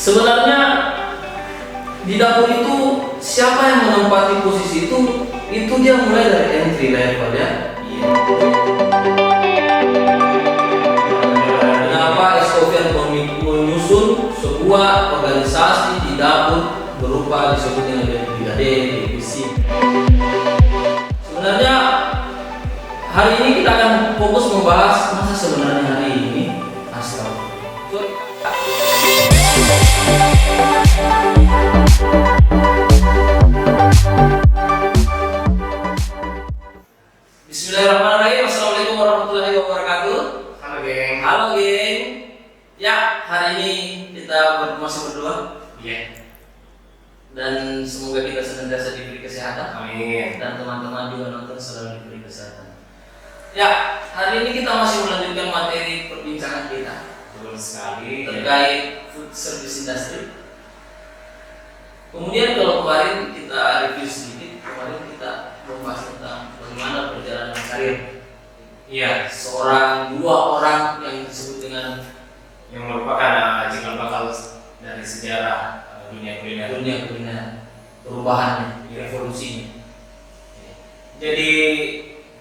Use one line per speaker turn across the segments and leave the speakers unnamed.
Sebenarnya di dapur itu siapa yang menempati posisi itu dia mulai dari entry level ya. Kenapa Escoffier menyusun sebuah organisasi di dapur berupa disebut dengan brigade, divisi. Sebenarnya hari ini kita akan fokus membahas masa sebenarnya hari ini Bismillahirrahmanirrahim. Assalamualaikum warahmatullahi wabarakatuh.
Halo geng.
Halo geng. Ya, hari ini kita masih berdua.
Iya.
Dan semoga kita senantiasa diberi kesehatan.
Amin.
Dan teman-teman juga nonton selalu diberi kesehatan. Ya, hari ini kita masih melanjutkan materi perbincangan kita.
Betul sekali.
Terkait food service industry. Kemudian kalau kemarin kita review sedikit, kemarin kita membahas tentang bagaimana perjalanan karir.
Iya.
Dua orang yang disebut dengan
Yang merupakan cikal bakal dari sejarah dunia kuliner.
Perubahannya, revolusinya.
Jadi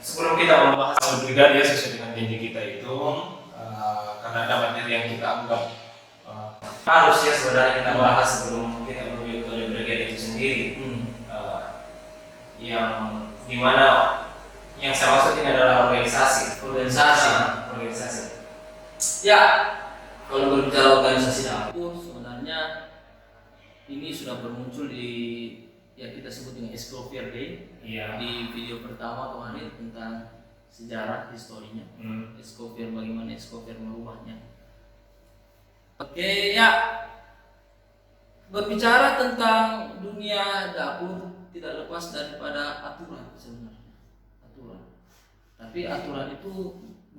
sebelum kita membahas brigade ya sesuai dengan janji kita itu, karena ada materi yang kita anggap harus ya sebenarnya kita bahas sebelum kita menuju ke brigade itu sendiri. Yang dimana yang saya maksud ini adalah organisasi.
Ya, kalau berbicara organisasi dapur, sebenarnya ini sudah bermuncul di yang kita sebut dengan Escoffier Day.
Iya.
Di video pertama kemarin tentang sejarah historinya. Escoffier, bagaimana Escoffier merubahnya. Oke, ya. Berbicara tentang dunia dapur tidak lepas daripada aturan sebenarnya. Tapi aturan itu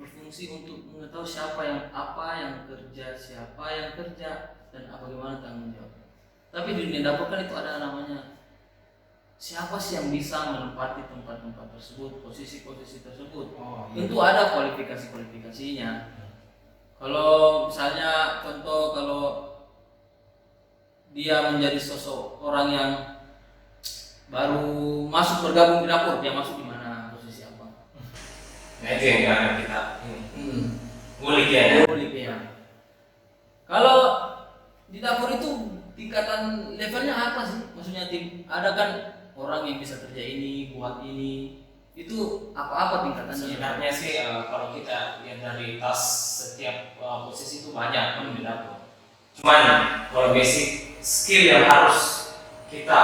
berfungsi untuk mengetahui siapa yang kerja, dan bagaimana tanggung jawab. Tapi di dunia dapur kan itu ada namanya siapa sih yang bisa menempati tempat-tempat tersebut, posisi-posisi tersebut. Tentu ada kualifikasinya. Kalau misalnya contoh kalau dia menjadi sosok orang yang baru masuk bergabung di dapur, dia masuk di mana, posisi apa?
Nah itu yang akan kita ngulik ya. Kalau
di dapur itu tingkatan levelnya apa sih? Maksudnya ada kan orang yang bisa kerja ini, buat ini, itu apa tingkatannya?
Sebenarnya sih kalau kita lihat dari tas setiap posisi itu banyak di dapur. Cuman kalau basic skill yang harus kita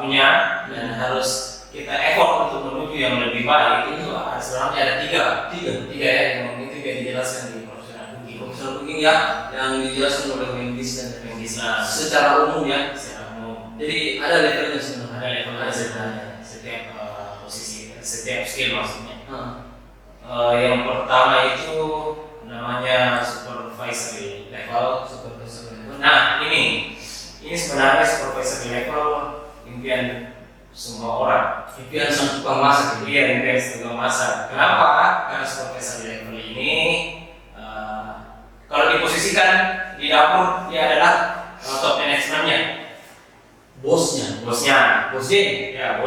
punya dan harus kita effort untuk menuju yang lebih baik itu sebenarnya ada tiga ya, yang mungkin tidak dijelaskan di Profesor Buging
ya, yang dijelaskan oleh Menggis dan secara umum ya. Jadi ada levelnya sebenarnya.
Setiap posisi, setiap skill maksudnya. Yang pertama itu namanya supervisory level. Nah ini sebenarnya supervisory level impian semua orang.
Impian tukang masak.
Iya, impian tukang masak. Kenapa? Karena supervisory level ini kalau diposisikan di dapur dia adalah top manajemennya. Bosnya. Ya.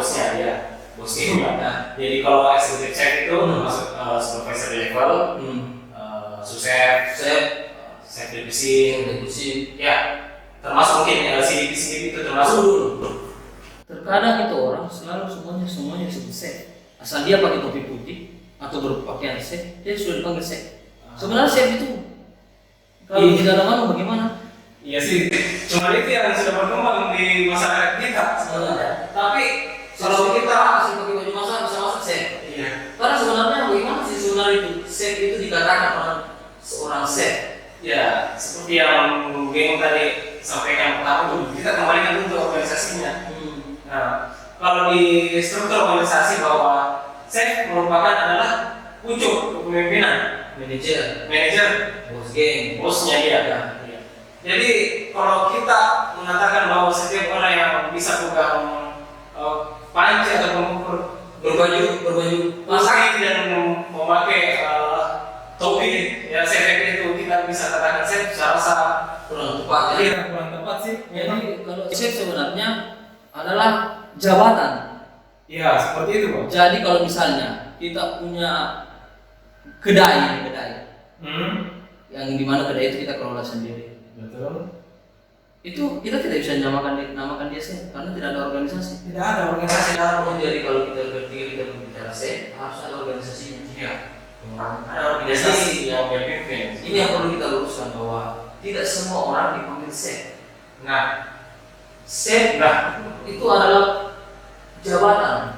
Jadi kalau executive chef itu masuk supervisory level, chef divisi, ya termasuk mungkin CDP itu termasuk.
Terkadang itu orang selalu semuanya disebut chef. Asal dia pakai topi putih atau berpakaian chef, dia sudah dipanggil chef. Sebenarnya chef itu kalau tidak ada malu bagaimana?
Iya sih, cuma itu yang sudah berkembang di masyarakat kita sebenarnya. Tapi kalau kita
asal pakai baju masak bisa masuk chef.
Iya.
Karena sebenarnya bagaimana sih sebenarnya itu chef itu dikatakan seorang chef?
Ya, seperti yang Geng tadi sampaikan pertama, kita kembalikan untuk organisasinya. Nah, kalau di struktur organisasi bahwa chef merupakan adalah pucuk kepemimpinan.
Manajer,
bosnya dia. Jadi kalau kita mengatakan bahwa setiap orang yang bisa pegang panci atau mengukur
berbaju
masak dan memakai topi ya chef itu kita bisa katakan chef, saya rasa
kurang tepat ya.
Iya, kurang tepat sih.
Jadi kalau chef sebenarnya adalah jabatan.
Iya, seperti itu, Bang.
Jadi kalau misalnya kita punya kedai, yang dimana kedai itu kita kelola sendiri.
Betul.
Itu kita tidak bisa namakan dia chef karena tidak ada organisasi.
Tidak ada organisasi dalam.
Jadi kalau kita berbicara chef harus ada organisasinya.
Iya.
Ada organisasi
yang berpimpin.
Ini yang perlu kita luruskan bahwa tidak semua orang dipanggil chef.
Nah,
Chef itu adalah jabatan.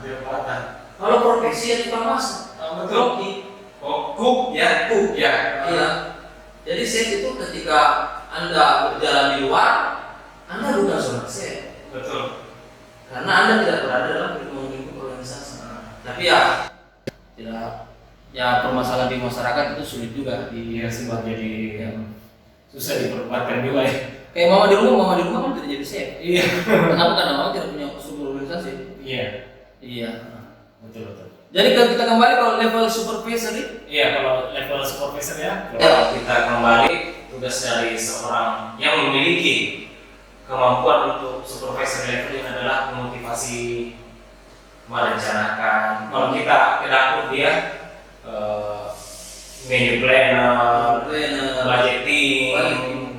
Kalau profesi ya tukang masak.
betul. Cook ya,
Iya. Jadi chef itu ketika Anda berjalan di luar, Anda bukan seorang chef.
Betul.
Karena Anda tidak berada dalam memimpin organisasi. Tapi ya tidak, ya permasalahan di masyarakat itu sulit juga
Iya, sebab jadi susah diperdebatkan juga ya.
kayak mama di rumah kan tidak jadi chef.
Iya.
Kenapa? Karena mama tidak punya struktur organisasi.
Iya. Betul.
Jadi kalau kita kembali kalau level supervisor
Iya, kalau level supervisor ya. Kita kembali tugas dari seorang yang memiliki kemampuan untuk supervisor level ini adalah memotivasi, merencanakan. Kalau kita ke dapur dia menu planner, budgeting,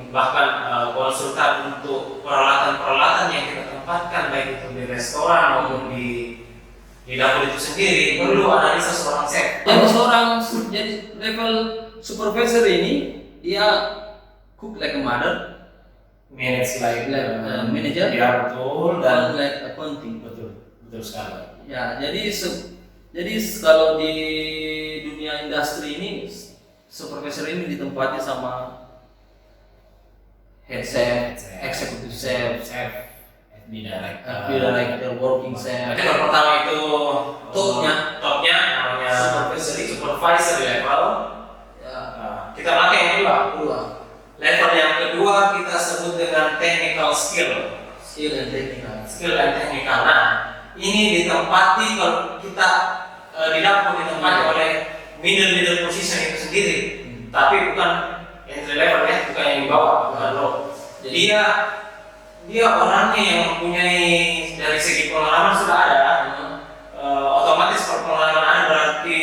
bahkan konsultan untuk peralatan-peralatan yang kita tempatkan baik itu di restoran maupun di dapur itu sendiri perlu analisa seorang chef.
Jadi level supervisor ini dia cook like a mother,
Manage like
manager,
ya betul, dan
like accounting.
betul sekali.
Ya, jadi kalau di dunia industri ini supervisor ini ditempati sama head chef, executive chef,
FB
director, working chef.
Jadi yang pertama itu
Topnya
namanya supervisor level.
Ya,
Kita pakai yang
kedua
level yang kedua kita sebut dengan technical skill.
skill and technical.
Nah, ini ditempati kalau kita di dapur ditempati oleh middle position itu sendiri. Tapi bukan entry level ya, bukan yang di bawah, bukan low. Jadi dia orangnya yang mempunyai dari segi pengalaman sudah ada. Otomatis kalau pengalaman ada berarti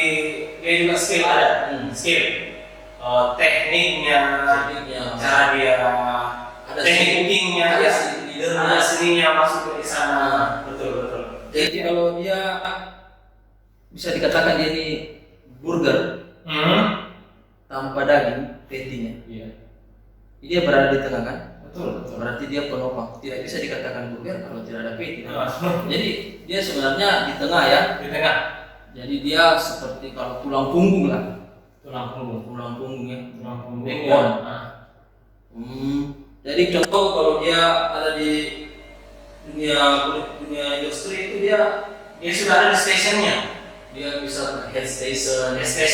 dia juga skill ada. Skill, tekniknya, cara dia,
Ada
teknik cookingnya,
ada
ya,
leadernya.
ada seninya masuk di sana. Betul.
Jadi kalau dia bisa dikatakan dia ini burger tanpa daging, patty-nya.
Iya.
Dia berada di tengah kan?
Betul.
Berarti dia penopang. Tidak bisa dikatakan burger kalau tidak ada patty. Jadi dia sebenarnya di tengah ya.
Di tengah.
Jadi dia seperti kalau tulang punggung lah.
Tulang punggung.
Tulang punggung ya.
Backbone.
Jadi contoh kalau dia ada di dunia industri itu dia
sudah ada di stationnya.
dia bisa head station, set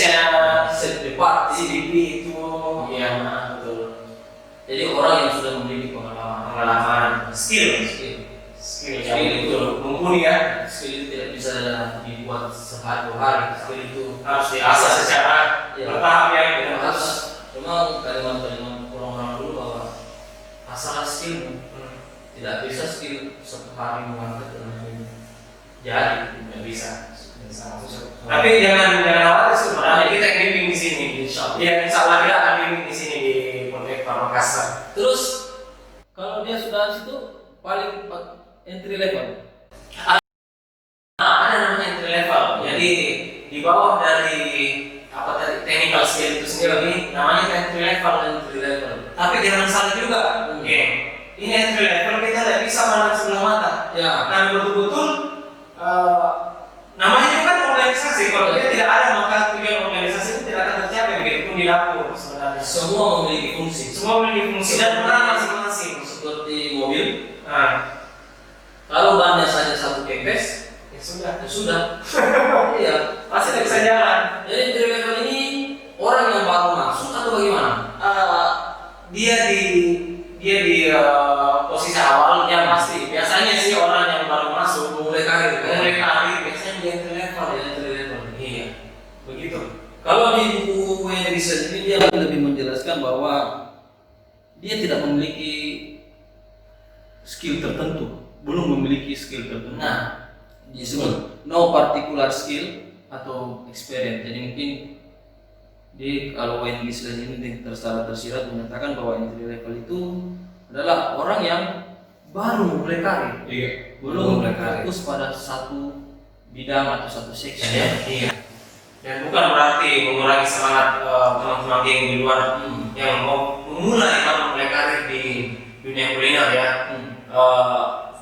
Pak
department.
CDP itu. Iya, betul.
Jadi orang yang sudah memiliki pengalaman,
skill itu mumpuni ya.
skill itu tidak bisa dibuat sehari dua hari. Skill itu
Harus diasah secara bertahap ya.
harus. Memang kalimat orang-orang dulu bahwa asal skill tidak bisa skill satu hari mengangkat jadi
Tidak bisa. Tapi jangan khawatir sebenarnya kita yang bimbing di sini. Iya, insya Allah kita akan bimbing di sini di Pondok Makassar.
Terus kalau dia sudah situ paling entry level.
Ada namanya entry level. Jadi di bawah dari technical skill itu sendiri namanya entry level. Tapi jangan salah juga. Ini entry level kita tidak bisa pandang sebelah mata.
Ya.
Nah, betul-betul namanya itu kan organisasi. Kalau dia tidak ada maka tujuan organisasi itu tidak akan tercapai. Begitupun di dapur sebenarnya.
Semua memiliki fungsi.
Dan peran masing-masing.
Seperti mobil.
Nah,
Kalau bannya saja satu kempes,
ya sudah.
Iya.
Pasti tidak bisa jalan.
Jadi entry level ini orang yang baru masuk atau bagaimana?
Dia di posisi awal yang pasti. Biasanya sih orang yang baru masuk
Memulai karir.
biasanya di entry level. Iya, begitu.
Kalau di buku yang riset ini dia lebih menjelaskan bahwa dia tidak memiliki skill tertentu, belum memiliki skill tertentu. Nah, disebut no particular skill atau experience. Jadi mungkin kalau Wayne Gisler ini tersirat menyatakan bahwa entry level itu adalah orang yang baru memulai karir, belum fokus pada satu bidang atau satu section.
Iya. Dan bukan berarti mengurangi semangat teman-teman geng di luar yang mau memulai karir di dunia kuliner ya.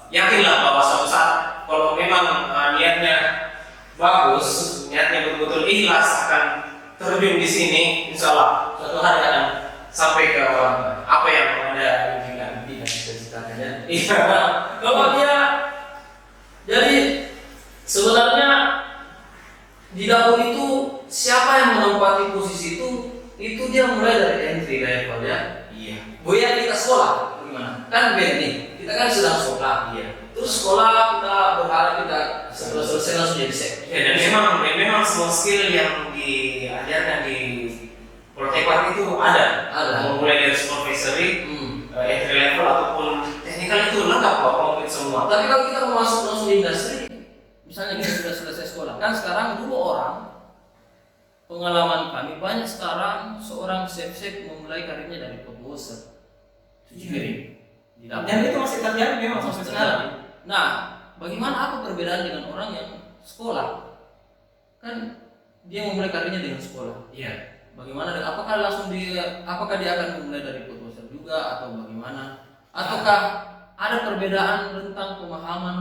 Yakinlah bahwa suatu saat kalau memang niatnya bagus, niatnya betul-betul ikhlas akan terjun di sini, insya Allah suatu hari akan sampai ke apa yang Anda inginkan.
Cita-citanya. Iya. Kalau dia, jadi sebenarnya di dapur itu siapa yang menempati posisi itu dia mulai dari entry level ya.
Iya.
Boya kita sekolah, gimana? Kan nih, kita kan sedang sekolah.
Iya.
Terus sekolah kita berharap kita setelah selesai langsung jadi sek.
Ya, dan memang semua skill yang diajarkan di Polteknik itu ada. Mulai dari supervisory, entry level ataupun teknikal itu lengkap kok, komplit semua.
Tapi kalau kita mau masuk langsung di industri, misalnya kita sudah selesai sekolah, kan sekarang dulu orang pengalaman kami banyak sekarang seorang chef memulai karirnya dari pembosan, cuci piring.
Dan itu masih terjadi memang sampai sekarang.
Nah, bagaimana apa perbedaan dengan orang yang sekolah? Kan dia memulai karirnya dengan sekolah.
Iya.
Bagaimana? Apakah dia akan memulai dari pembosan juga atau bagaimana? Ataukah ada perbedaan tentang pemahaman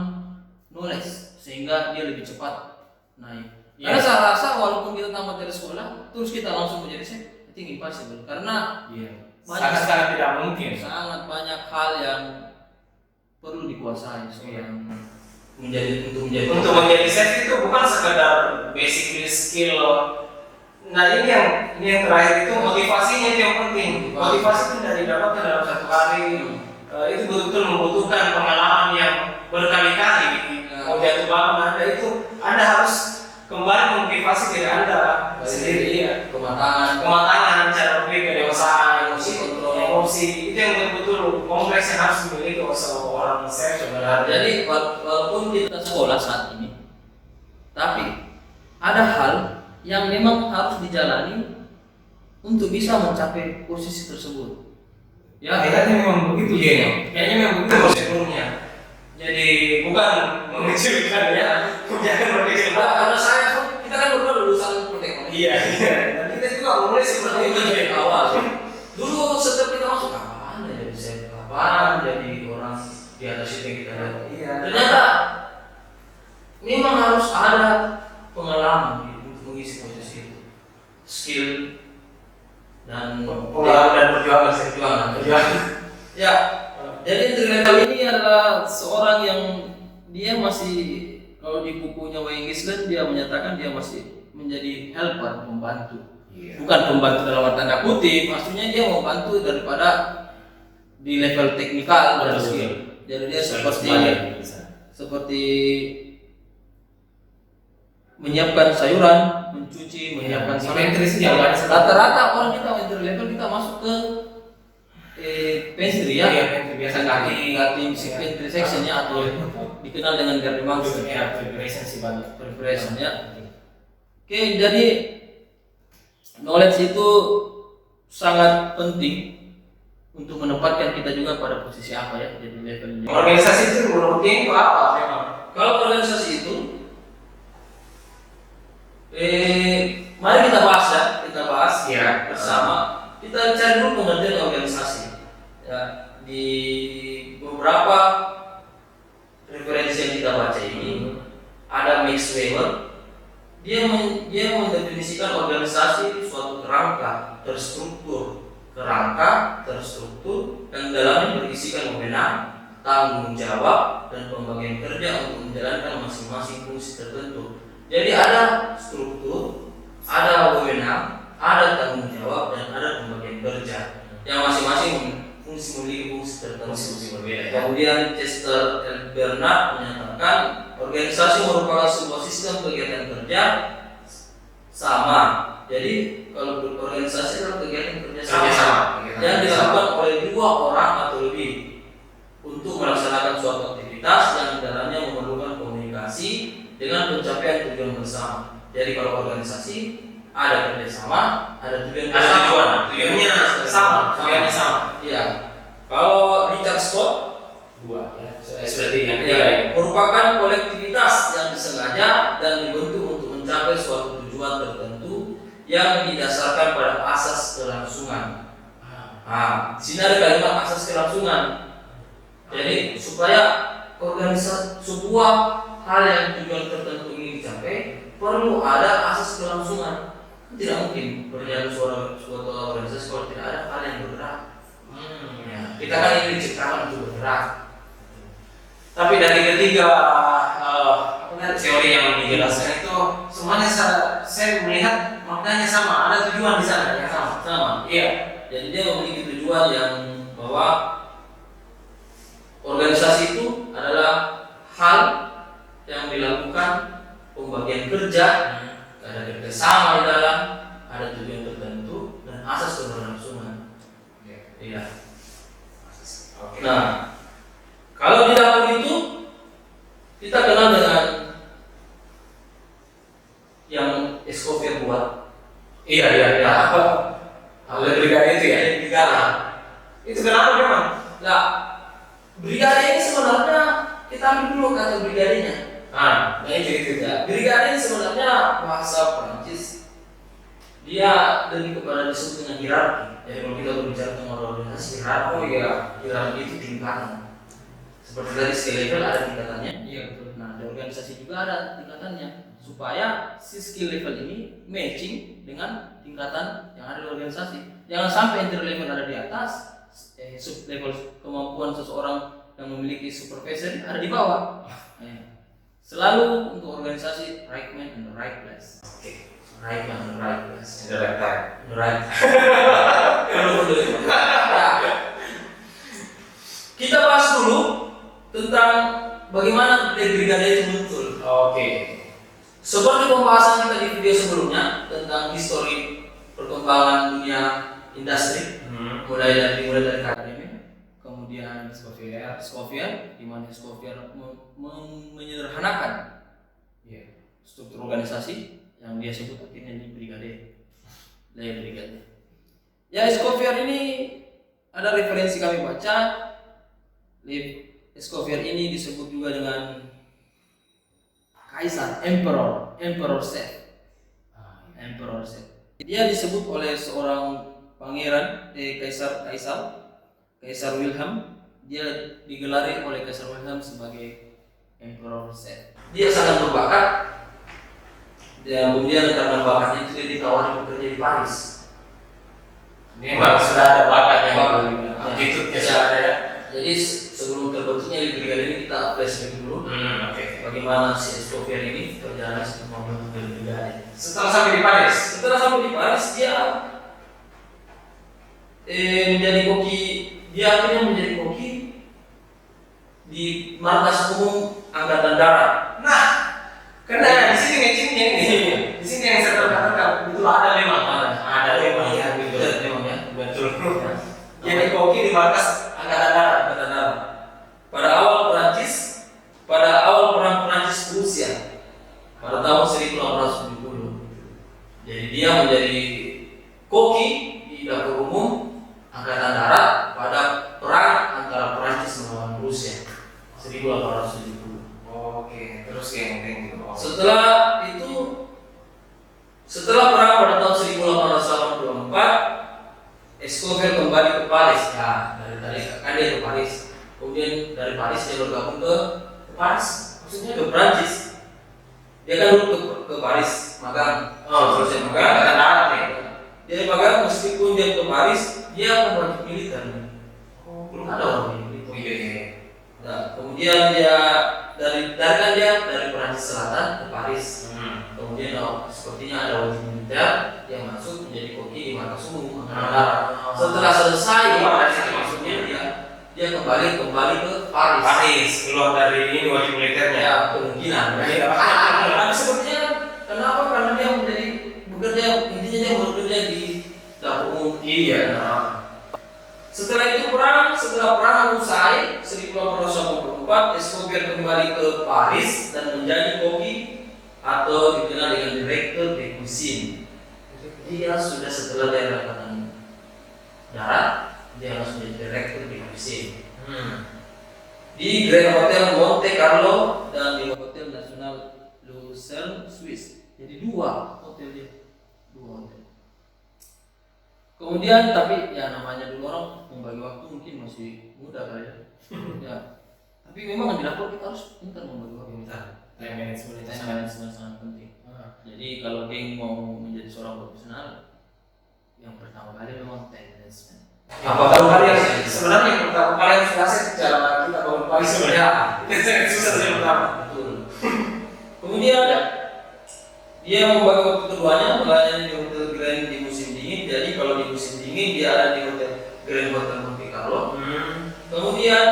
knowledge sehingga dia lebih cepat naik? Karena saya rasa walaupun kita tamat dari sekolah, terus kita langsung menjadi chef, itu impossible. Karena
sangat tidak mungkin.
Sangat banyak hal yang perlu dikuasai seorang untuk
menjadi chef itu bukan sekedar basic skill. Nah ini yang terakhir itu motivasinya itu yang penting. Motivasi itu dari dapatkan dalam satu hari. Itu betul-betul membutuhkan pengalaman yang berkali-kali. Mau jatuh bangun Anda harus kembali memotivasi diri Anda sendiri. Kematangan, cara berpikir, kedewasaan, emosi itu yang betul-betul kompleks yang harus dimiliki oleh seorang chef sebenarnya.
Jadi walaupun kita sekolah saat ini, tapi ada hal yang memang harus dijalani untuk bisa mencapai posisi tersebut.
Ya, kayaknya memang begitu ya. Kayaknya memang begitu prosedurnya. Jadi bukan mengecilkan ya, jangan berpikir.
Karena kita kan berdua lulusan Polteknik.
Iya. Dan kita juga mulai seperti itu dari awal.
Dulu setiap kita masuk kapan jadi chef, kapan jadi orang di atas itu kita lihat.
Iya.
Ternyata memang harus ada pengalaman untuk mengisi posisi itu, skill dan perjuangan. Ya, jadi entry level ini adalah seorang yang dia masih, kalau di bukunya Wayne Gisler dia menyatakan dia masih menjadi helper, pembantu. Bukan pembantu dalam tanda kutip, maksudnya dia mau bantu daripada di level teknikal dan skill. Jadi dia seperti menyiapkan sayuran, mencuci, menyiapkan rata-rata orang kita entry level kita masuk ke pantry ya.
Biasa
cutting pantry sectionnya atau dikenal dengan garden master. Preparation ya. Oke, jadi knowledge itu sangat penting untuk menempatkan kita juga pada posisi apa ya, jadi levelnya.
Organisasi itu menurutnya itu apa memang?
Kalau organisasi itu, mari kita bahas ya bersama. Kita cari dulu pengertian organisasi. Ya, di beberapa referensi yang kita baca ini ada Max Weber. Dia mendefinisikan organisasi suatu kerangka terstruktur, dan dalamnya berisikan wewenang, tanggung jawab, dan pembagian kerja untuk menjalankan masing-masing fungsi tertentu. Jadi ada struktur, ada wewenang, ada tanggung jawab, dan ada pembagian kerja yang masing-masing memiliki fungsi tertentu. Kemudian Chester L. Bernard menyatakan organisasi merupakan sebuah sistem kegiatan kerja sama. Jadi kalau berorganisasi adalah kegiatan kerja sama yang dilakukan oleh dua orang atau lebih untuk melaksanakan suatu aktivitas yang di dalamnya memerlukan komunikasi dengan pencapaian tujuan bersama. Jadi kalau organisasi ada kerjasama, ada tujuan bersama.
Tujuannya sama. Tujuannya sama.
Iya. Kalau Richard Scott
Dua ya. Seperti yang
ya, merupakan kolektivitas yang disengaja dan dibentuk untuk mencapai suatu tujuan tertentu yang didasarkan pada asas kelangsungan. Di sini ada kalimat asas kelangsungan. Jadi supaya organisasi sebuah hal yang tujuan tertentu ini dicapai perlu ada asas kelangsungan. Tidak mungkin berjalan suatu organisasi kalau tidak ada hal yang bergerak. Ya, kita kan ini diciptakan untuk bergerak.
Tapi dari ketiga teori yang dijelaskan itu semuanya saya melihat maknanya sama, ada tujuan di sana yang sama. Iya.
Jadi dia memiliki tujuan yang bahwa organisasi itu adalah hal yang dilakukan pembagian kerja, ada kerjasama di dalam, ada tujuan tertentu dan asas keberlangsungan. Iya.
Oke.
Nah, kalau di dapur itu kita kenal dengan yang Escoffier buat.
Iya. Apa? Brigade itu ya?
Brigade.
Itu kenapa memang?
Nah, brigade ini sebenarnya kita ambil dulu kata brigadenya.
Nah itu.
Ya, brigade ini sebenarnya bahasa Prancis. Dia lebih kepada disebut dengan hierarki. Jadi kalau kita berbicara tentang organisasi hierarki, hierarki itu tingkatan. Seperti tadi skill level ada tingkatannya.
Iya betul.
Nah, di organisasi juga ada tingkatannya supaya si skill level ini matching dengan tingkatan yang ada di organisasi. Jangan sampai entry level ada di atas, sub level kemampuan seseorang yang memiliki supervisor ada di bawah. Selalu untuk organisasi right man in the right place.
Oke.
Right man in the right place.
The right time.
The right. Kita bahas dulu tentang bagaimana brigade itu muncul.
Oke.
Seperti pembahasan kita di video sebelumnya tentang histori perkembangan dunia industri, mulai dari akademi, kemudian Escoffier, di mana Escoffier menyederhanakan struktur organisasi yang dia sebut akhirnya di brigade. Ya, Escoffier ini ada referensi kami baca. Escoffier ini disebut juga dengan Kaisar, Emperor Set. Dia disebut oleh seorang pangeran, Kaisar Wilhelm. Dia digelari oleh Kaisar Wilhelm sebagai Emperor Set. Dia sangat berbakat. Dan kemudian karena bakatnya itu dia ditawari bekerja di Paris.
Ini memang sudah ada bakatnya,
attitude-nya sudah ada ya. Jadi sebelum terbentuknya di brigade ini kita flashback dulu. Bagaimana si Escoffier ini perjalanan sebelum membentuk brigade.
Setelah sampai di Paris
dia menjadi koki. Dia akhirnya menjadi koki di markas umum angkatan darat.
Nah, karena di sini matchingnya ini. Di sini yang saya terkatakan betul ada memang. Ada memang ya, betul. Jadi koki di markas angkatan darat.
Pada awal perang Prancis Rusia pada tahun 1870. Jadi dia menjadi koki di dapur umum angkatan darat pada perang antara Prancis melawan Rusia 1870.
Oke, terus yang gitu.
Setelah perang pada tahun 1884, Escoffier kembali ke Paris. Ya, dari kan dia ke Paris. Kemudian dari Paris dia bergabung ke Paris, maksudnya ke Prancis. Dia kan dulu ke Paris magang. Terus dia magang. Dia magang meskipun dia ke Paris, dia akan wajib militer. Belum ada orang militer.
Iya.
Nah, kemudian dia dari Prancis Selatan ke Paris. Kemudian sepertinya ada wajib militer yang masuk menjadi koki di markas umum. Setelah selesai maksudnya dia kembali ke Paris.
Keluar dari ini wajib militernya.
Ya, kemungkinan. Tapi sepertinya kenapa? Karena dia intinya dia bekerja di dapur umum.
Iya.
Setelah perang usai 1884, Escobar kembali ke Paris dan menjadi koki atau dikenal dengan direktur de cuisine. Dia sudah setelah daerah angkatan darat, dia langsung menjadi direktur de cuisine. Di Grand Hotel Monte Carlo dan di Hotel National Lucerne, Swiss. Jadi dua hotel dia, dua hotel. Kemudian tapi ya namanya dulu orang membagi waktu mungkin masih muda kali ya. Ya. Tapi memang di dapur kita harus pintar membagi waktu kita.
Time management itu
Time management sangat penting. Jadi kalau geng mau menjadi seorang profesional, yang pertama kali memang time management.
Apa tahu kalian sebenarnya yang pertama kalian selesai cara kita bangun pagi sebenarnya itu sangat susah yang pertama.
Betul. Kemudian dia membagi waktu keduanya melayani di Hotel Grand di musim dingin. Jadi kalau di musim dingin dia ada di Hotel Grand Hotel Monte Carlo. Kemudian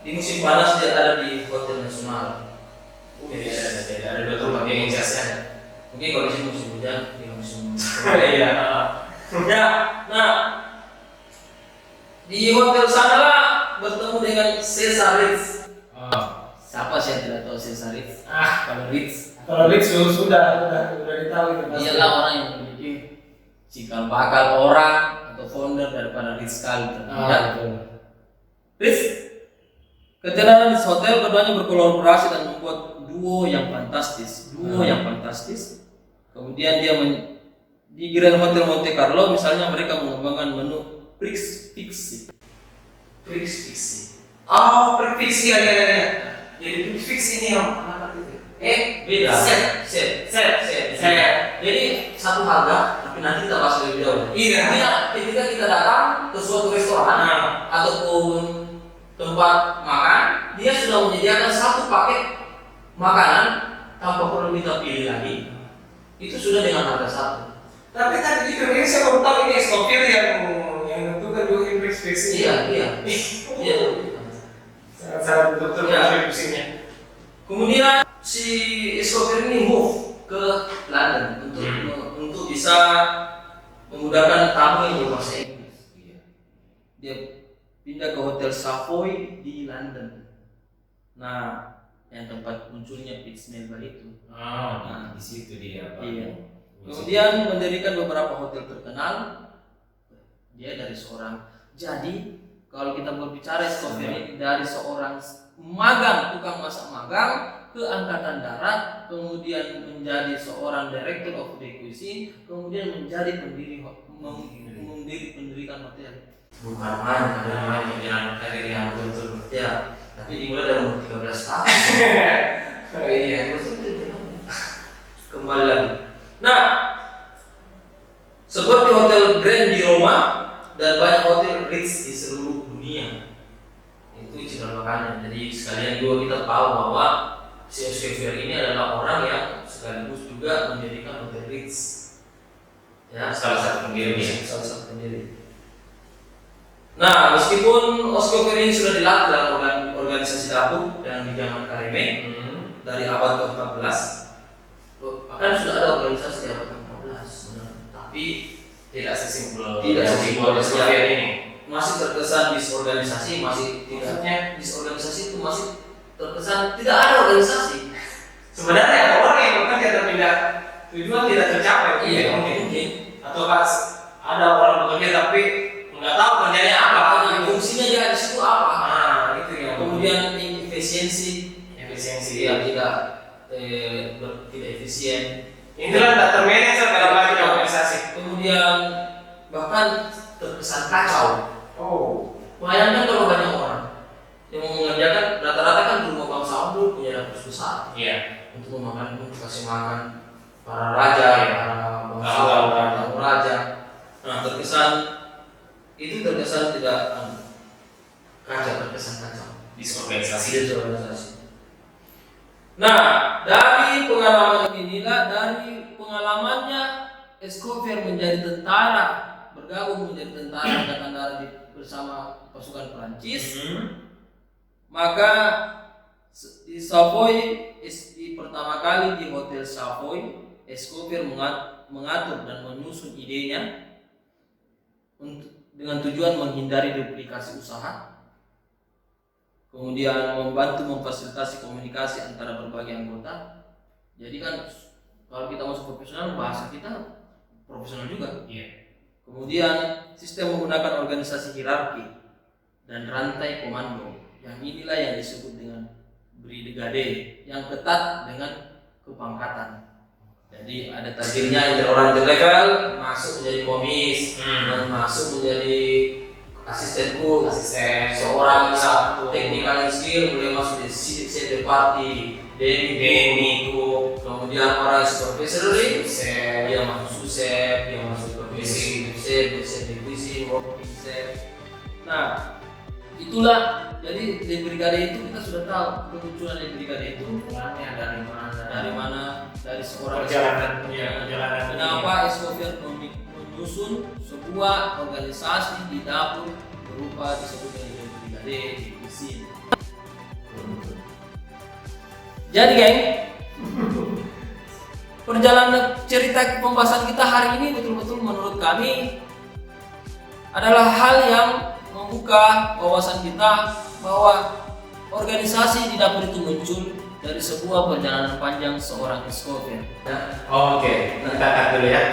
di musim panas dia ada di Hotel Nasional.
Jadi ada dua tempat yang jasnya.
Mungkin kalau di sini musim hujan, di musim
Iya.
ya. Nah, di hotel sanalah bertemu dengan Cesar Ritz. Siapa sih yang tidak tahu Cesar Ritz? Kalau Ritz,
Kalau Leeds sudah ditahu itu.
dialah orang yang memiliki cikal bakal orang atau founder daripada Ritz Carlton. Ya.
Betul.
Ritz, ketenaran di hotel keduanya berkolaborasi dan membuat duo yang fantastis. Kemudian dia di Grand Hotel Monte Carlo misalnya mereka mengembangkan menu Prix Fixie.
Oh, prefix ya. Jadi prefix ini yang apa itu?
Beda.
Set.
Jadi satu harga, tapi nanti kita bahas lebih jauh.
Iya.
Ketika kita datang ke suatu restoran ataupun tempat makan, dia sudah menyediakan satu paket makanan tanpa perlu kita pilih lagi. Itu sudah dengan harga satu.
Tapi tadi di Indonesia baru tahu ini Escoffier yang tentukan juga prefix ini.
Iya.
Sangat betul kontribusinya.
Kemudian si Escoffier ini move ke London untuk bisa memudahkan tamu yang berbahasa Inggris. Dia pindah ke Hotel Savoy di London. Nah, yang tempat munculnya Pix Melba itu.
Nah, di situ dia.
Iya. Kemudian mendirikan beberapa hotel terkenal. Dia dari seorang. Jadi kalau kita berbicara Escoffier ini dari seorang tukang masak magang ke angkatan darat, kemudian menjadi seorang director of the cuisine, kemudian menjadi pendirikan hotel. Bukan main, ada main perjalanan karir yang betul. Ya, tapi dimulai dari umur 13 tahun. Iya, kembali lagi. Nah, seperti Hotel Grand di Roma dan banyak hotel Ritz di seluruh dunia, itu cikal bakalnya. Jadi sekalian juga kita tahu bahwa si Escoffier ini adalah orang yang sekaligus juga mendirikan Hotel Ritz. Ya, salah satu pendiri. Nah, meskipun Escoffier ini sudah dilatih dalam organisasi dapur dan di zaman Kareme dari abad ke-14, bahkan sudah ada organisasi di abad ke-14, tapi tidak sesimpel Escoffier ini. Masih terkesan disorganisasi, disorganisasi itu masih terkesan tidak ada organisasi.
Sebenarnya ada orang yang bekerja terpindah tujuan tidak tercapai.
Iya, mungkin.
Atau pas ada orang bekerja tapi nggak tahu kerjanya apa.
Fungsinya dia di situ apa?
Itu yang
kemudian efisiensi yang tidak efisien.
Itulah tak termanajer dalam banyak organisasi.
Kemudian bahkan terkesan kacau. Bayangkan kalau banyak orang yang mengerjakan rata-rata kan rumah bangsawan dulu punya dapur besar.
Iya.
Untuk kasih makan para raja, para bangsawan, para raja. Nah, terkesan tidak kacau.
Disorganisasi.
Nah, dari pengalamannya Escoffier menjadi tentara, bergabung menjadi tentara angkatan darat bersama pasukan Prancis. Maka di Savoy, pertama kali di Hotel Savoy, Escoffier mengatur dan menyusun idenya dengan tujuan menghindari duplikasi usaha, kemudian membantu memfasilitasi komunikasi antara berbagai anggota. Jadi kan kalau kita masuk profesional, bahasa kita profesional juga.
Iya.
Kemudian sistem menggunakan organisasi hierarki dan rantai komando. Yang inilah yang disebut dengan brigade yang ketat dengan kepangkatan. Jadi ada targetnya orang level masuk menjadi komis, dan masuk menjadi asistenku, seorang technical skill mulai masuk di senior party, demi ku, kemudian orang supervisor dia masuk susep, dia masuk divisi, divisi. Nah, itulah jadi di brigade itu kita sudah tahu kemunculan di brigade itu
Mulanya dari mana?
Dari seorang
perjalanan.
Kenapa Escoffier menyusun sebuah organisasi di dapur berupa disebut dengan brigade divisi. Jadi geng, perjalanan cerita pembahasan kita hari ini betul-betul menurut kami adalah hal yang membuka wawasan kita bahwa organisasi di dapur itu muncul dari sebuah perjalanan panjang seorang Escoffier.
Oke, kita cut dulu ya.